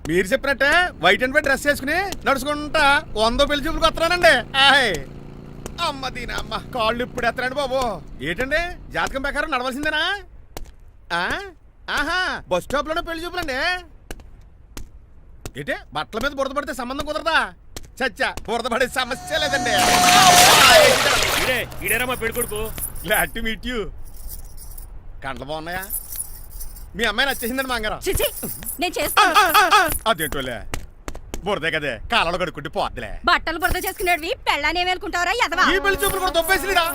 మీరు చెప్పినట్టే వైట్ అండ్ వైట్ డ్రెస్ వేసుకుని నడుచుకుంటా 100 పెళ్లి చూపులకు వస్తున్నానండి. అమ్మ దీని అమ్మ కాళ్ళు ఇప్పుడు ఎత్తరండి బాబు. ఏంటండి జాతకం ప్రకారం నడవలసిందేనా? ఆహా బస్ స్టాప్ లోనే పెళ్లి చూపులండి. ఏంటే బట్టల మీద బురద పడితే సంబంధం కుదరదా? చచ్చా బురద పడే సమస్య లేదండి. ఇడేరా మా పెళ్లి కొడుకు. Glad to meet you. కండ్లు బాగున్నాయా? మీ అమ్మాయి నచ్చేసిందండి మంగారం. నేను చేస్తాను. అదేంటోలే బురదే కదే కాలంలో కడుక్కుంటే పోద్దులే. బట్టలు బురద చేసుకునేవి పెళ్ళానే వేలుకుంటావరా ఎదవా? ఈ పెళ్లి చూపులు కూడా దొబ్బేసిరా.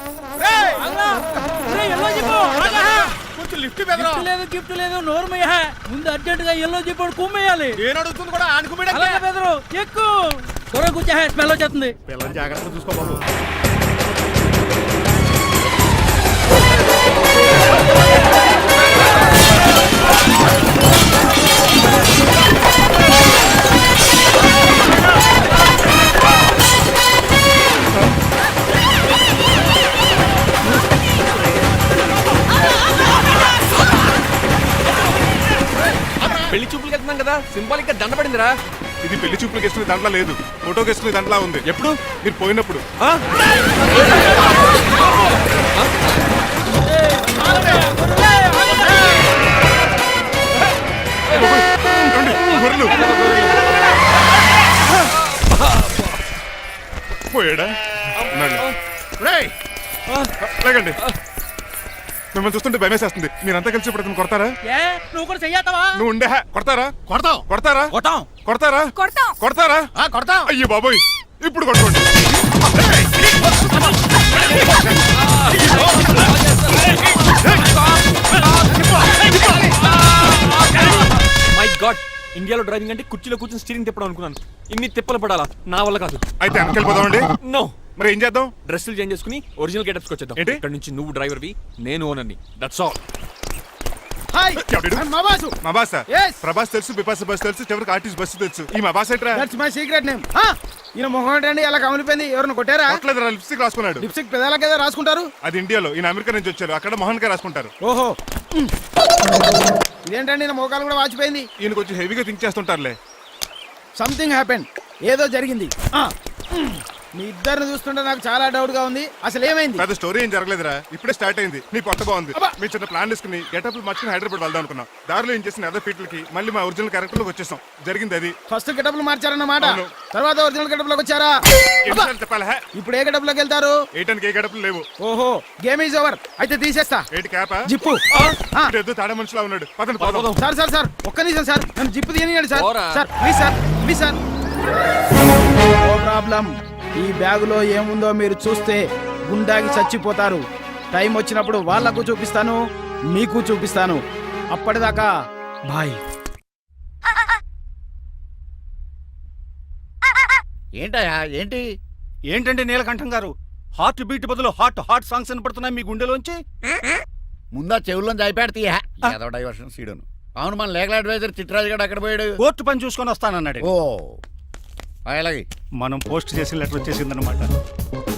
కొంచెం లిఫ్ట్ బెదరా. గిఫ్ట్ లేదు నోర్మయ్య. ముందు అర్జెంట్ గా ఎల్లో చెప్పాడు కుమ్మేయాలి. నేను అడుగుతుంది కూడా ఆనుకుమేడా. అలాగే బెదరు ఎక్కువ త్వరగా కూర్చో, స్మెల్ వచ్చేస్తుంది. పిల్లలు జాగ్రత్తగా చూసుకో బాబు. పెళ్లి చూపులకి వెళ్తున్నాం కదా, సింబాలిక్ గా దండ పడిందిరా. ఇది పెళ్లి చూపులకు వేసుకునే దాంట్లో లేదు, ఫోటోకి వేసుకునే దాంట్లో ఉంది. ఎప్పుడు? మీరు పోయినప్పుడు. పోయాడా? లేకండి, మిమ్మల్ని చూస్తుంటే భయమేసేస్తుంది. మీరంతా కలిసి ఇప్పుడు అతను కొడతారా? నువ్వు కూడా చెయ్యతావా? నువ్వు ఉండే కొడతారా? కొడతాం కొడతారా? కొడతాం కొడతారా? కొడతారా? కొడతాం. అయ్యో బాబోయ్, ఇప్పుడు కొట్టుకోండి. మై గాడ్, ఇండియాలో డ్రైవింగ్ అంటే కుర్చీలో కూర్చొని స్టీరింగ్ తిప్పడం అనుకున్నాను. ఇన్ని తిప్పలు పడాలా? నా వల్ల కాదు. అయితే వెనకెళ్ళిపోదామండి. నో. మరి ఏం చేద్దాం? డ్రెస్సులు చేంజ్ చేసుకుని ఒరిజినల్ గెటప్స్ వచ్చేద్దాం. ఏంటి? ఇక్కడ నుంచి నువ్వు డ్రైవర్వి, నేను ఓనర్ని. That's all. హాయ్ ఎవడు? మా బాసు. మా బాస. Yes. ప్రభాస్ తెలుసు, బిపాస బస్ తెలుసు, చివరికి ఆర్టిస్ట్ బస్సు తెలుసు. ఈ మా బాస్ ఏంట్రా? That's my secret name. ఈయన మొహం ఏంటండి ఎలా కమిలిపోయింది? ఎవరిని కొట్టారా? కొట్టలేదురా, లిప్స్టిక్ రాసుకున్నాడు. లిప్స్టిక్ పెదాల కదా రాసుకుంటారు. అది ఇండియాలో, ఈయన అమెరికా నుంచి వచ్చారు, అక్కడ మోహన్ గారు రాసుకుంటారు. ఓహో, ఇదేంటండి నా మోకాలు కూడా వాచిపోయింది. ఈయన కొంచెం హెవీగా థింక్ చేస్తుంటారులే. సంథింగ్ హ్యాపెన్, ఏదో జరిగింది. మీ ఇద్దరిని చూస్తుంటే నాకు చాలా డౌట్ గా ఉంది. అసలు ఏమైంది? పెద్ద స్టోరీ ఏం జరగలేదురా, ఇప్పుడే స్టార్ట్ అయింది. నీ కొత్త బాగుంది. అబ్బా. మేము చిన్న ప్లాన్ తీసుకుని గెటప్లు మార్చుకుని హైదరాబాద్ వెళ్దాం అనుకున్నాం. దారిలో ఏం చేసిన అదర్ ఫీట్లకి మళ్ళీ మా ఒరిజినల్ క్యారెక్టర్ లోకి వచ్చేసాం. జరిగింది అది. ఫస్ట్ గెటప్లు మార్చారన్నమాట, అవును. తర్వాత ఒరిజినల్ గెటప్ లోకి వచ్చారా? ఎన్నిసార్లు చెప్పాలా? ఇప్పుడు ఏ గెటప్ లోకి వెళ్తారు? ఏటానికి ఏ గెటప్లు లేవు. ఓహో, గేమ్ ఈజ్ ఓవర్. అయితే తీసేస్తా. ఏటి క్యాపా? జిప్పు. ఏదో తాడే మనుషులా ఉన్నాడు. పదండి పోదాం. సార్ సార్ సార్, ఒక్క నిమిషం సార్, నన్ను జిప్పు తీయనియండి సార్. పోరా. Sir please sir, please sir. No problem. ఈ బ్యాగులో ఏముందో మీరు చూస్తే గుండాకి చచ్చిపోతారు. టైం వచ్చినప్పుడు వాళ్లకు చూపిస్తాను, మీకు చూపిస్తాను. అప్పటిదాకా బాయ్. ఏంటయ్యా ఏంటి? ఏంటంటే నీలకంఠం గారు, హార్ట్ బీట్ బదులు హాట్ సాంగ్స్ వినపడుతున్నాయి మీ గుండెలోంచి. ముందా చెవుల్లోంచి అయిపోయాడు తీయా. ఏదో డైవర్షన్ సీడును. అవును, మన లీగల్ అడ్వైజర్ చిట్రాజు గారు అక్కడ పోయాడు. కోర్టు పని చూసుకొని వస్తానన్నాడు. ఓ అలాగే. మనం పోస్ట్ చేసిన లెటర్ వచ్చేసిందనమాట.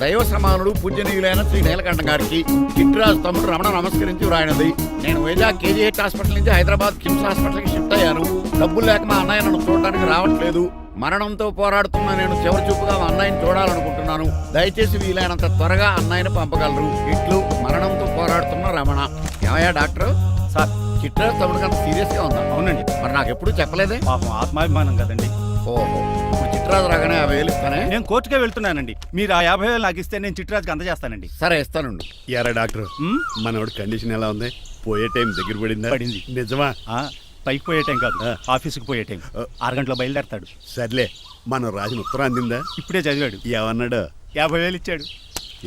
దైవ సమానుడు పూజనీయులైన శ్రీ నీలకంఠం గారికి చిట్రాజు తమ్ముడు రమణ నమస్కరించి వ్రాయినది. నేను వైజాగ్ KGH హాస్పిటల్ నుంచి హైదరాబాద్ కిమ్స్ హాస్పిటల్కి షిఫ్ట్ అయ్యాను. డబ్బులు లేక మా అన్నయ్య నన్ను చూడడానికి రావట్లేదు. మరణంతో పోరాడుతున్న నేను చివరి చూపుగా మా అన్నయ్యని చూడాలనుకుంటున్నాను. దయచేసి వీలైనంత త్వరగా అన్నయ్యని పంపగలరు. ఇట్లు మరణంతో పోరాడుతున్న రమణ. ఏమయ్యా డాక్టర్? సార్, చిట్రాజు తమ్ముడికి అంత సీరియస్ గా ఉందా? అవునండి. మరి నాకు ఎప్పుడు చెప్పలేదే? పాపం ఆత్మాభిమానం కదండి. ఓహో, ఇప్పుడు చిట్రాజు రాగానే 50,000 ఇస్తానే. నేను కోర్టుకే వెళ్తున్నానండి. మీరు ఆ 50,000 నాకు ఇస్తే నేను చిట్రాజుకి అందజేస్తానండి. సరే ఇస్తానండి. యారా డాక్టర్, మనోడి కండిషన్ ఎలా ఉంది? పోయే టైం దగ్గర పడిందా? పడింది. నిజమా? పైకి పోయే టైం కాదు, ఆఫీస్కి పోయే టైం. 6 గంటలో బయలుదేరతాడు. సర్లే, మనం రాసిన ఉత్తరం అందిందా? ఇప్పుడే చదివాడు. ఏమన్నాడు? 50,000 ఇచ్చాడు.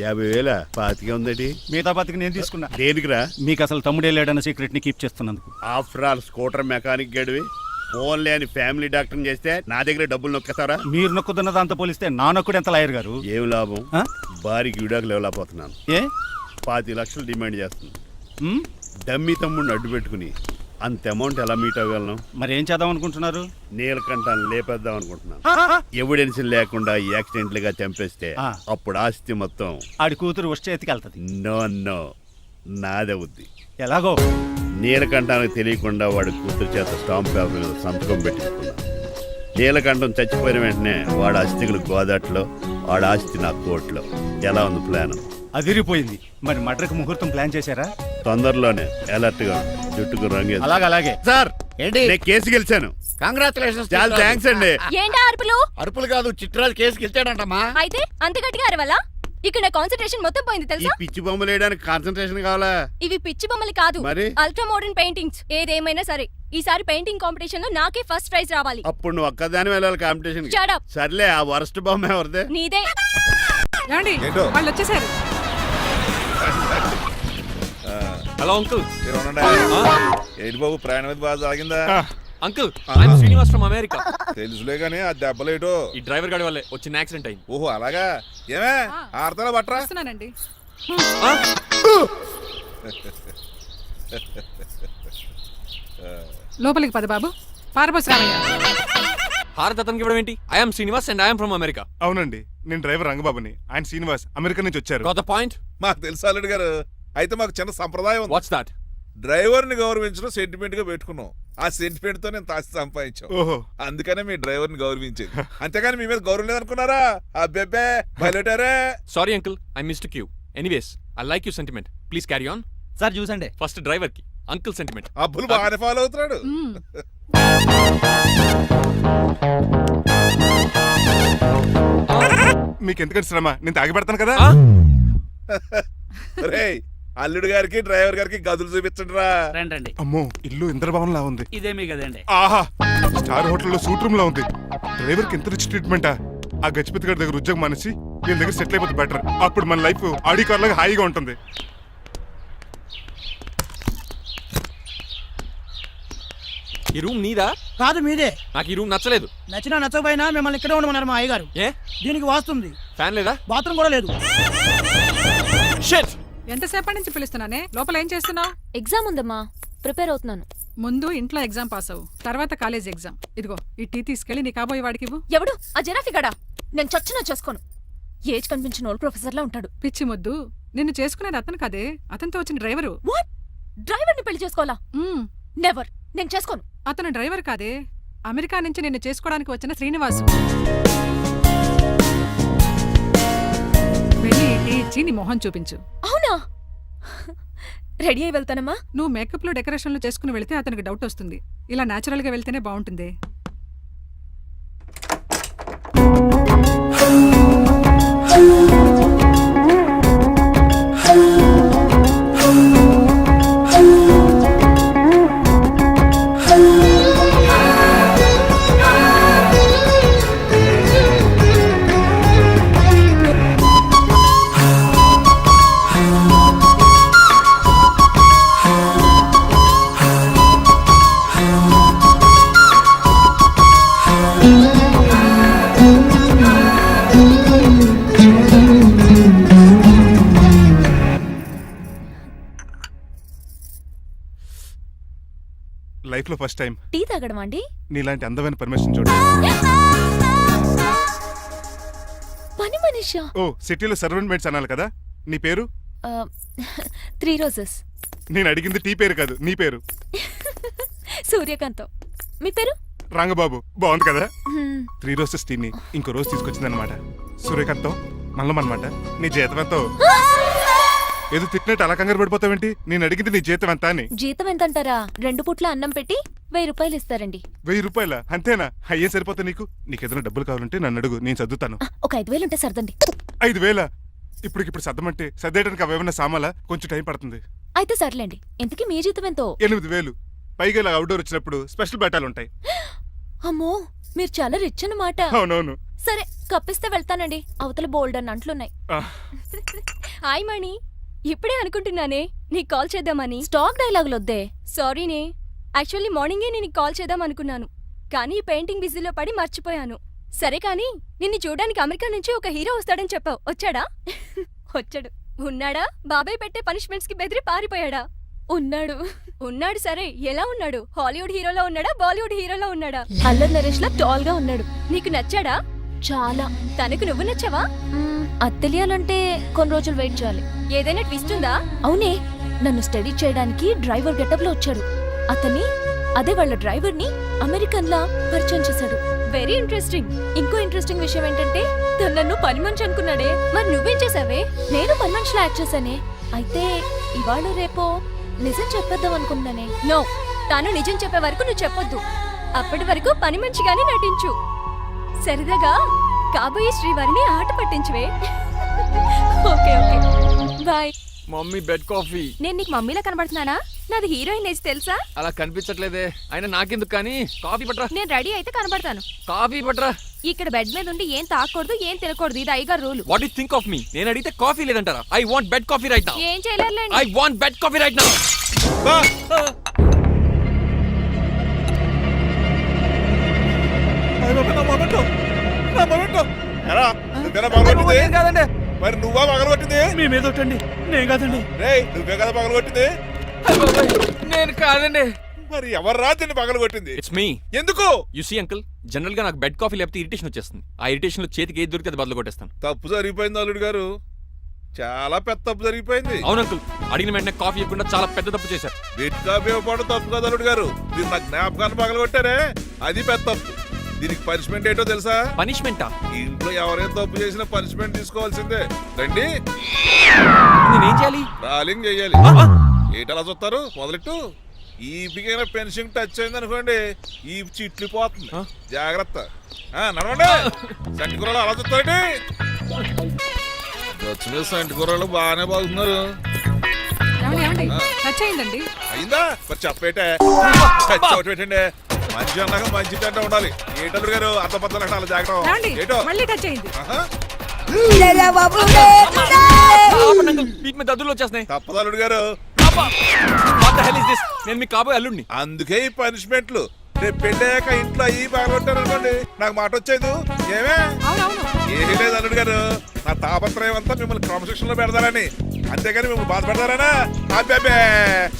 50,000 పాతికే ఉందటి. మిగతా బతికి నేను తీసుకున్నా. దేనికిరా? మీకు అసలు తమ్ముడే లేడన్న సీక్రెట్ ని కీప్ చేస్తున్నందుకు. ఆఫ్టర్ ఆల్ స్కూటర్ మెకానిక్ గడివి ఫోన్ లేని ఫ్యామిలీ డాక్టర్ చేస్తే నా దగ్గర డబ్బులు నొక్కేస్తారా? మీరు నొక్కుతున్న దాంతో పోలిస్తే నా నొక్కుడు ఎంత లాయర్ గారు? ఏం లాభం? భారీకి విడాకులు ఇవ్వలేకపోతున్నాను. ఏ 25 లక్షలు డిమాండ్ చేస్తుంది. డమ్మి తమ్ముడిని అడ్డు పెట్టుకుని అంత అమౌంట్ ఎలా మీట్ అవ్వగలను? మరి ఏం చేద్దాం అనుకుంటున్నారు? నీలకంఠాన్ని లేపేద్దాం అనుకుంటున్నాను. ఎవిడెన్స్ లేకుండా యాక్సిడెంట్లుగా చంపేస్తే అప్పుడు ఆస్తి మొత్తం ఆడి కూతురు వచ్చి ఎత్తికెళ్తది. No no, నాదవుద్ది. ఎలాగో నీలకంఠానికి తెలియకుండా వాడి కూతురు చేత స్టాంప్ పేపర్ మీద సంతకం పెట్టించుకున్నా. నీలకంఠం చచ్చిపోయిన వెంటనే వాడి అస్థికులు గోదాట్లో, వాడి ఆస్తి నా కోర్టులో. ఎలా ఉంది ప్లాన్? అదిరిపోయింది. మరి మటర్కి ముహూర్తం ప్లాన్ చేశారా? తొందరలోనే అలర్ట్ గా ఉండు. జుట్టుకు రంగు అలాగే సార్. ఏంటి? నేను కేసు గెలిచాను. కంగ్రాచులేషన్స్. చాలా థ్యాంక్స్ అండి. ఏంటా అరుపులు? అరుపులు కాదు, చిట్రాజు కేసు గెలిచాడంటమ్మా. అయితే అంత గట్టిగా అరవాలా? ఇక్కడ నా కాన్సంట్రేషన్ మొత్తం పోయింది ఈ తెలుసా? పిచ్చి బొమ్మలు వేయడానికి కాన్సన్ట్రేషన్ కావాలా? ఇవి పిచ్చి బొమ్మలు కాదు, మరి? Ultra modern paintings. ఏదేమైనా సరే ఈసారి పెయింటింగ్ కాంపిటీషన్ లో నాకే ఫస్ట్ ప్రైజ్ రావాలి. అప్పుడు నువ్వు ఒక్కదాని వెళ్ళాలి కాంపిటీషన్. Shut up. సర్లే, ఆ వరస్ట్ బొమ్మ ఎవరిదే? నీదే. ఏమండి వాళ్ళు వచ్చేసారు. Hello uncle. ఏంటి బాబు, ప్రయాణం అయితే బాగా సాగిందా? Uncle, I'm Srinivas from America. తెలుసులే కానీ ఆ దెబ్బలేటో. ఈ డ్రైవర్ గాడి వల్లే వచ్చిన యాక్సిడెంట్ అయింది. ఓహో అలాగా. ఏమే ఆడతారా బట్రా? వస్తున్నానండి. లోపలికి పద బాబు. పారబోస్ రామయ్య. హారత్ అతనికి ఇవ్వడం ఏంటి? I'm Srinivas and I'm from America. అవునండి, నేను డ్రైవర్ రంగబాబుని. ఆయన శ్రీనివాస్ అమెరికా నుంచి వచ్చారు. Got the point? మాకు తెలుసు అల్లుడు గారు. అయితే మాకు చిన్న సంప్రదాయం ఉంది. What's that? డ్రైవర్ ని గౌరవించడం సెంటిమెంట్ గా పెట్టుకున్నాం. ఆ సెంటిమెంట్ తో నేను తాసి సంపాదించాం. ఓహో, అందుకనే మీ డ్రైవర్ ని గౌరవించేది. అంతేగాని మీ మీద గౌరవం లేదనుకున్నారా? అబ్బెబ్బే బయలుటారే. Sorry uncle, I mistake you. Anyways, I like you sentiment. Please carry on. Sir చూసండి. ఫస్ట్ డ్రైవర్ కి అంకుల్ సెంటిమెంట్. అబ్బులు బాగానే ఫాలో అవుతున్నాడు. మీకు ఎందుకంటే శ్రమ, నేను తాగి పెడతాను కదా. రేయ్, అల్లుడు గారికి డ్రైవర్ గారికి గదులు చూపించండి రా. రండి. అమ్మో, ఇల్లు ఇంద్రభవన్ లా ఉంది. ఇదేమీ కదండి. ఆహా, స్టార్ హోటల్లో సూట్ రూమ్ లా ఉంది. డ్రైవర్ కి ఎంత రిచ్ ట్రీట్మెంటా. ఆ గజపతి గారి దగ్గర ఉద్యోగం మానేసి వీళ్ళ దగ్గర సెటిల్ అయిపోతే బెటర్. అప్పుడు మన లైఫ్ ఆడి కార్ లాగా హాయిగా ఉంటుంది. ఈ రూమ్ నీదా? కాదు మీదే. నాకు ఈ రూమ్ నచ్చలేదు. నచ్చినా నచ్చకపోయినా మిమ్మల్ని ఇక్కడే ఉండమన్నారు మా అయ్యగారు. ఏ? దీనికి వాస్తుంది. ఫ్యాన్ లేదా? బాత్రూమ్ కూడా లేదు. షిట్. ఎంతసేపటి నుంచి పిలుస్తున్నానే? లోపల ఏం చేస్తున్నావు? ఎగ్జామ్ ఉందమ్మా, ప్రిపేర్ అవుతున్నాను. ముందు ఇంట్లో ఎగ్జామ్ పాస్ అవ్వు, తర్వాత కాలేజ్ ఎగ్జామ్. ఇదిగో ఈ టీ తీసుకెళ్లి నీ కాబోయే వాడికి ఇవ్వు. ఎవడు ఆ జరాఫీ గడా? నేను చచ్చినా చేసుకోను. ఏజ్ కనిపించిన ఓల్డ్ ప్రొఫెసర్ లా ఉంటాడు. పిచ్చి మొద్దు, నిన్ను చేసుకునేది అతను కాదే, అతనితో వచ్చిన డ్రైవరు. వాట్? డ్రైవర్ ని పెళ్లి చేసుకోవాలా? నెవర్. నేను చేసుకోను. అతను డ్రైవర్ కాదే, అమెరికా నుంచి నిన్ను చేసుకోవడానికి వచ్చిన శ్రీనివాసు. వెళ్ళి టీ ఇచ్చి నీ మొహం చూపించు. అవునా? రెడీ అయి వెళ్తానమ్మా. నువ్వు మేకప్ లో డెకరేషన్లు చేసుకుని వెళితే అతనికి డౌట్ వస్తుంది. ఇలా నేచురల్ గా వెళ్తేనే బాగుంటుంది. లైఫ్ లో ఫస్ట్ టైం టీ తాగడం అండి. నీలాంటి అందమైన పర్మిషన్ చూడు. పని మనిషా? ఓ, సిటీలో సర్వెంట్ మేట్స్ అనాలి కదా. నీ పేరు? 3 రోజెస్. నేను అడిగింది టీ పేరు కాదు, నీ పేరు. సూర్యకాంతం. మీ పేరు? రంగబాబు. బాగుంది కదా. 3 రోజెస్ టీని ఇంకో రోజు తీసుకొచ్చింది అనమాట. సూర్యకాంతం మల్లం అనమాట. నీ జీతం ఎంతో? ఏదో తిట్టినట్టు అలా కంగారు పడిపోతావేంటి? నేను అడిగింది నీ జీతం ఎంత అని. జీతం ఎంత అంటారా? 2 పూట్ల అన్నం పెట్టి 1000 రూపాయలు ఇస్తారండి. 1000 రూపాయల? అంతేనా? అయ్యే సరిపోతా నీకు. నీకు ఏదైనా డబ్బులు కావాలంటే నన్ను అడుగు, నేను చదువుతాను. ఒక 5000 ఉంటే సర్దండి. 5000? ఇప్పుడు సర్దమంటే సర్దేయడానికి అవేమన్నా సామాలా? కొంచెం టైం పడుతుంది. అయితే సర్లేండి. ఇంతకీ మీ జీతం ఎంతో? 8000. పైగా ఇలా అవుట్డోర్ వచ్చినప్పుడు స్పెషల్ బట్టాలు ఉంటాయి. అమ్మో, మీరు చాలా రిచ్ అన్నమాట. అవునవును. సరే, కప్పిస్తే వెళ్తానండి. అవతల బోల్డ్ అన్న అంట్లున్నాయి. హాయ్ మణి, ఇప్పుడే అనుకుంటున్నానే నీకు కాల్ చేద్దామని. స్టాక్ డైలాగులు వద్దే. సారీనే, యాక్చువల్లీ మార్నింగే నేను కాల్ చేద్దాం అనుకున్నాను, కానీ పెయింటింగ్ బిజీలో పడి మర్చిపోయాను. సరే కానీ నిన్ను చూడడానికి అమెరికా నుంచి ఒక హీరో వస్తాడని చెప్పావు. వచ్చాడా? వచ్చాడు. ఉన్నాడా? బాబాయ్ పెట్టే పనిష్మెంట్స్ కి బెదిరి పారిపోయాడా? ఉన్నాడు. సరే, ఎలా ఉన్నాడు? హాలీవుడ్ హీరోలో ఉన్నాడా, బాలీవుడ్ హీరోలో ఉన్నాడా? అల్లరి నరేష్ లా టాల్ గా ఉన్నాడు. నీకు నచ్చాడా? చాలా. తనకు నువ్వు నచ్చావా? అది తెలియాలంటే కొన్ని రోజులు వెయిట్ చేయాలి. ఏదైనా ట్విస్ట్ ఉందా? అవునే, నన్ను స్టడీ చేయడానికి డ్రైవర్ గెటప్ లో వచ్చాడు. అదే వాళ్ళ డ్రైవర్ ని అమెరికన్ లా పరిచయం చేశాడు. Very interesting. ఇంకో ఇంట్రెస్టింగ్ విషయం ఏంటంటే తను నన్ను పని మనిషి అనుకున్నాడే. మరి నువ్వేం చేసావే? నేను పని మనిషిలా యాక్ట్ చేశానే. అయితే ఇవాళ రేపో నిజం చెప్పేద్దాం అనుకున్నానే. నో, తాను నిజం చెప్పే వరకు నువ్వు చెప్పొద్దు. అప్పటి వరకు పని మనిషిగానే నటించు. సరదాగా కాబోయే శ్రీవారిని ఆట పట్టించువే. Okay okay, bye. Mummy bed coffee. నేను నీకు మమ్మీలా కనబడుతున్నానా? నాది హీరోయిన్ ఏజ్ తెలుసా? అలా కనిపించట్లేదే. అయినా నాకెందుకు కానీ కాఫీ పట్రా. నేను రెడీ అయితే కనబడతాను. కాఫీ పట్రా. ఇక్కడ బెడ్ మీద ఉండి ఏం తాకూడదు, ఏం తినకూడదు. ఇది అయ్యగారు rule. What you think of me? నేను అడిగితే కాఫీ లేదంటారా? I want bed coffee right now. ఏం చేయలేరులేండి. I want bed coffee right now. కాదండి, మరి నువ్వా పగలగొట్టింది? మీ మీద ఒకటండి, నేను కాదండి. రేయ్, నువ్వే కదా పగలగొట్టింది? నేను కాదండి. మరి ఎవర్రా దీన్ని పగలగొట్టింది? It's me. ఎందుకు? యు సీ అంకుల్, జనరల్ గా నాకు బెడ్ కాఫీ లేకపోతే ఇరిటేషన్ వచ్చేస్తుంది. ఆ ఇరిటేషన్ లో చేతికి ఏది దొరికితే అది బదులు కొట్టేస్తాను. తప్పు జరిగిపోయింది అల్లుడు గారు, చాలా పెద్ద తప్పు జరిగిపోయింది. అవును అంకుల్, అడిగిన వెంటనే కాఫీ ఇవ్వకుండా చాలా పెద్ద తప్పు చేశారు. బెడ్ కాఫీ ఇవ్వడం తప్పు కదా అల్లుడు గారు, మీరు నా జ్ఞాపకాన్ని పగలగొట్టారే, అది పెద్ద తప్పు. దీనికి పనిష్మెంట్ ఏంటో తెలుసా? పనిష్మెంటా? ఇంట్లో ఎవరైనా తప్పు చేసినా పనిష్మెంట్ తీసుకోవాల్సిందే. రండి, నేనేం చేయాలి? రాలింగ్ చెయ్యాలి. ఏటలా చూస్తారు? మొదలెట్టు. ఈ బిగైన పెన్షన్ టచ్ అయింది అనుకోండి, ఈ చిట్లు పోతుంది. జాగ్రత్త. నడవండి. సంటి కూరలు అలా చూస్తారండి. వచ్చిన సంటి కూరలు బాగానే బాగుతున్నారు. టచ్ అయిందండి. అయిందా? మరి చెప్పేటే పెట్టండి. మంచి అన్నాక మంచి తింటా ఉండాలి. ఏటల్లుడు గారు అర్థపత్రాలు అలా జాగ్రత్త. ఏటో మళ్ళీ టచ్ అయింది. దద్దులు వచ్చేస్తున్నాయి. తప్పదల్లుడు గారు, నేను మీకు కాబోయే అల్లుడిని. అందుకే ఈ పనిష్మెంట్లు. రేపు పెళ్ళాక ఇంట్లో అయ్యి బాగుంటారు అనుకోండి, నాకు మాట వచ్చేది ఏమే? ఏమీ లేదు అల్లుడు గారు, నా తాపత్రయం అంతా మిమ్మల్ని క్రమశిక్షణలో పెడతారని, అంతేగాని మిమ్మల్ని బాధ పెడతారనా? అబ్బే.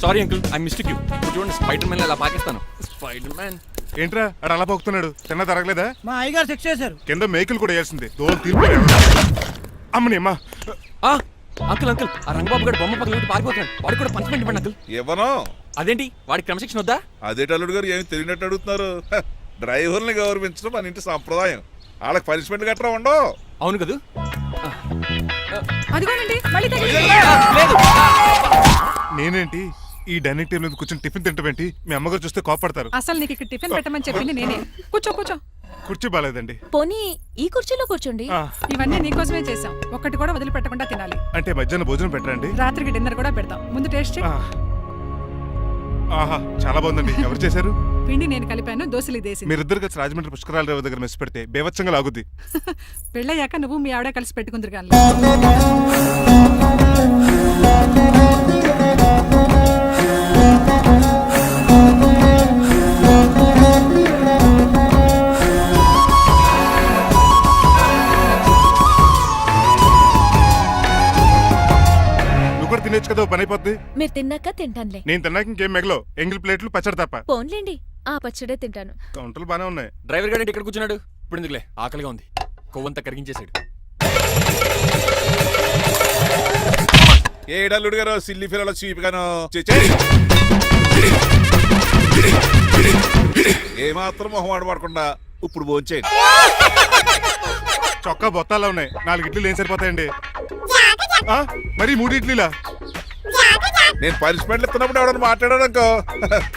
Sorry uncle, I mistake you. చూడండి, స్పైడర్ మ్యాన్ అలా పాకిస్తాను. స్పైడర్ మ్యాన్ ఏంట్రా అడు అలా పోతున్నాడు? తిన్నా తరగలేదా? మా అయ్యగారు చెక్ చేశారు. కింద మేకులు కూడా వేయాల్సిందే. దోలు తీర్పు. అమ్మని అమ్మా. అంకుల్ అంకుల్, ఆ రంగబాబు గారు బొమ్మ పక్కన పారిపోతున్నాడు. వాడికి కూడా పనిష్మెంట్ ఇవ్వండి అంకుల్. ఇవ్వను. అదేంటి, వాడికి క్రమశిక్షణ వద్దా? అదేంటి అల్లుడు గారు, ఏమి తెలియనట్టు అడుగుతున్నారు? డ్రైవర్ని గౌరవించడం మన ఇంటి సంప్రదాయం. వాళ్ళకి పనిష్మెంట్ గట్రా ఉండవు. అవును కదా. అదిగోనండి, మళ్ళీ నేనేంటి ఈ డైనింగ్ టేబుల్ మీద కూర్చొని టిఫిన్ తింటామేంటి? మీ అమ్మగారు చూస్తే కోపడతారు. అసలు నీకు ఇక్కడ టిఫిన్ పెట్టమని చెప్పింది నేనే. కూర్చో కూర్చో. కుర్చీ బాలేదండి. పోనీ ఈ కుర్చీలో కూర్చోండి. ఇవన్నీ నీకోసమే చేసాం. ఒక్కటి కూడా వదిలిపెట్టకుండా తినాలి. అంటే మధ్యాహ్నం భోజనం పెట్టరండి? రాత్రికి డిన్నర్ కూడా పెడతాం. ముందు టేస్ట్ చేయి. ఆహా, చాలా బాగుందండి. ఎవరు చేశారు? పిండి నేను కలిపాను, దోశలు ఇదేసి. మీరిద్దరు కలిసి రాజమండ్రి పుష్కరాల రేవు దగ్గర మెస్ పెడితే బేవచ్చంగా లాగుద్ది. పెళ్ళయ్యాక నువ్వు మీ ఆవిడ కలిసి పెట్టుకుందరు కానీ. తినేచ్చు కదా, పని అయిపోద్ది. మీరు తిన్నాక తింటానులే. నేను తిన్నాక ఇంకేం మిగలవు. ఎంగిల్ ప్లేట్లు పచ్చడి తప్ప. పోన్లేండి, ఆ పచ్చడే తింటాను. కౌంటర్లు బానే ఉన్నాయి. డ్రైవర్ గారు ఇక్కడ కూర్చున్నాడు. ఇప్పుడు ఎందుకులే, ఆకలిగా ఉంది. కొవ్వంతా కరిగించేశాడు. ఏడల్లుడు గారు, సిల్లి ఫిల్లలో చీపిగాను ఏమాత్రం మొహమాట పడకుండా ఇప్పుడు భోంచేయండి. చొక్కా బొత్తాలా ఉన్నాయి. 4 ఇడ్లీలు ఏం సరిపోతాయండి? మరి 3 ఇడ్లీలా? నేను పనిష్మెంట్లు ఇస్తున్నప్పుడు ఎవడన్నా మాట్లాడాడు అనుకో,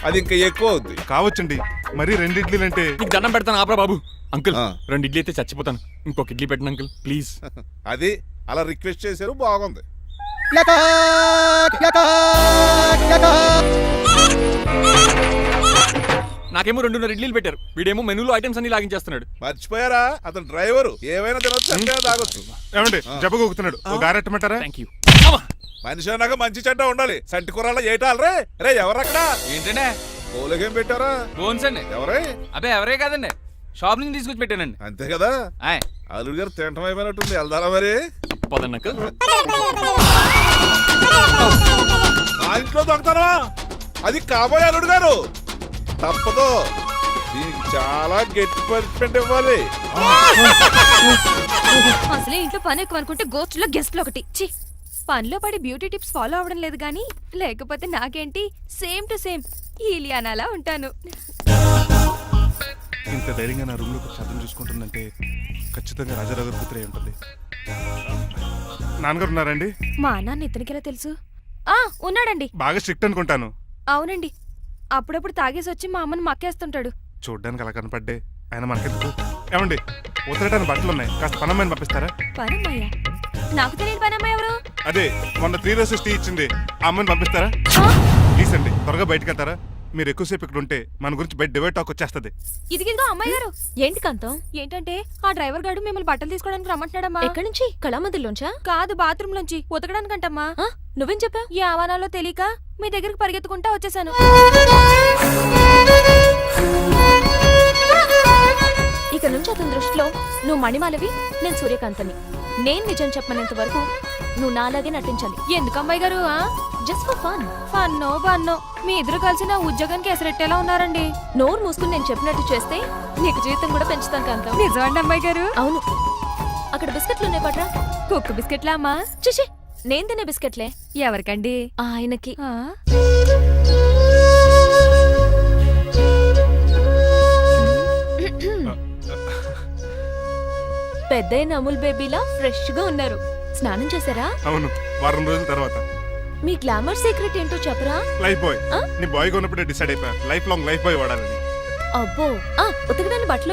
అది ఇంకా ఎక్కువ అవుద్ది. కావచ్చండి, మరి 2 ఇడ్లీలు అంటే. నీకు దండం పెడతాను, ఆపరా బాబు. అంకుల్, 2 ఇడ్లీ అయితే చచ్చిపోతాను. ఇంకొక ఇడ్లీ పెట్టండి అంకుల్, ప్లీజ్. అది అలా రిక్వెస్ట్ చేశారు, బాగుంది. నాకేమో 2.5 ఇడ్లీలు పెట్టారు. వీడేమో మెనూలో ఐటమ్స్ అన్ని లాగించేస్తున్నాడు. మర్చిపోయారా, అతను డ్రైవరు. ఏమైనా తినొచ్చు, అంటే తాగొచ్చు. ఏమండి జబ్బగొక్కుతున్నాడు, ఓ గారెట్టమంటారా? థాంక్యూ. మనిషి అన్నాక మంచి చెడ్డ ఉండాలి. సంటి కూరలో ఏటాలరే. రే ఎవరక్కడ? ఏంటంటే పోలకేం పెట్టారా? బోన్స్ అండి. ఎవరే? అబ్బే ఎవరే కాదండి, షాప్ నుంచి తీసుకొచ్చి పెట్టానండి. అంతే కదా. అల్లుడు గారు తింటం అయిపోయినట్టుంది. వెళ్దారా మరి? పదండి అంకుల్. ఆ ఇంట్లో దొంగతనా? అది కాబోయే అల్లుడు గారు. తప్పదు, దీనికి చాలా గట్టి పనిష్మెంట్ ఇవ్వాలి. అసలే ఇంట్లో పని ఎక్కువ అనుకుంటే గోస్ట్లో గెస్ట్లు ఒకటి. పనిలో పడి బ్యూటీ టిప్స్ ఫాలో అవ్వడం లేదు గానీ లేకపోతే నాకేంటి సేమ్ టు సేమ్ ఈలియానాలా ఉంటాను. ఇంత ధైర్యంగా నా రూమ్లో శబ్దం చూసుకుంటుందంటే ఖచ్చితంగా రాజారావు గారి కూతురే ఉంటుంది. నాన్నగారు ఉన్నారండి? మా నాన్న ఇతనికెలా తెలుసు? ఉన్నాడండి. బాగా స్ట్రిక్ట్ అనుకుంటాను. అవునండి, అప్పుడప్పుడు తాగేసి వచ్చి మా అమ్మని మక్కేస్తుంటాడు. చూడ్డానికి అలా కనపడ్డే ఆయన మనకెందుకు? ఏమండి, ఉతరటానికి బట్టలు ఉన్నాయి, కాస్త పనమ్మని పంపిస్తారా? పనమ్మయ్య? నాకు తెలియని పనమ్మ ఎవరు? అదే మొన్న 3 రోజెస్ టీ ఇచ్చింది, ఆ అమ్మని పంపిస్తారా? ప్లీజ్ అండి, త్వరగా బయటకు వెళ్తారా? మీరు ఎక్కువసేపు ఇక్కడ ఉంటే మన గురించి బయట డివైడ్ టాక్ వచ్చేస్తుంది. ఇదిగిదిగో అమ్మాయి గారు. ఏంటి కాంతం? ఏంటంటే ఆ డ్రైవర్ గారు మిమ్మల్ని బట్టలు తీసుకోవడానికి రమ్మంటున్నాడమ్మా. ఎక్కడి నుంచి? కళామందిలోంచా? కాదు, బాత్రూమ్ లోంచి ఉతకడానికంటమ్మా. నువ్వేం చెప్పావు? ఈ ఆవానాలో తెలియక మీ దగ్గరికి పరిగెత్తుకుంటా వచ్చేసాను. ఇక నుంచి అతని దృష్టిలో నువ్వు మణిమాలవి, నేను సూర్యకాంతని. నేను నిజం చెప్పనంత వరకు నువ్వు నాలాగే నటించాలి. ఎందుకు అమ్మాయి గారు? Just for fun. ఫన్నో బన్నో మీ ఇద్దరు కలిసి నా ఉద్యోగానికి ఎసరెట్టేలా ఉన్నారండి. నోరు మూసుకుని నేను చెప్పినట్టు చేస్తే నీకు జీతం కూడా పెంచుతాను కాంతం. నిజమండి అమ్మాయి గారు? అవును. అక్కడ బిస్కెట్లు ఉన్నాయి పట్రా. కుక్క బిస్కెట్లా అమ్మా? చూసి నేను తినే బిస్కెట్లే. ఎవరికండి? ఆయనకి. పెద్దయిన అమూల్ బేబీలా ఫ్రెష్ గా ఉన్నారు. స్నానం చేశారా? అవును, వారం రోజుల తర్వాత. మీ గ్లామర్ సీక్రెట్ ఏంటో చెప్పరా? Life boy. నీ బాయ్ గా ఉన్నప్పుడే డిసైడ్ అయిపోయా లైఫ్ లాంగ్ లైఫ్ బాయ్ వాడాలని. అబ్బో, ఉతకడానికి బట్టలు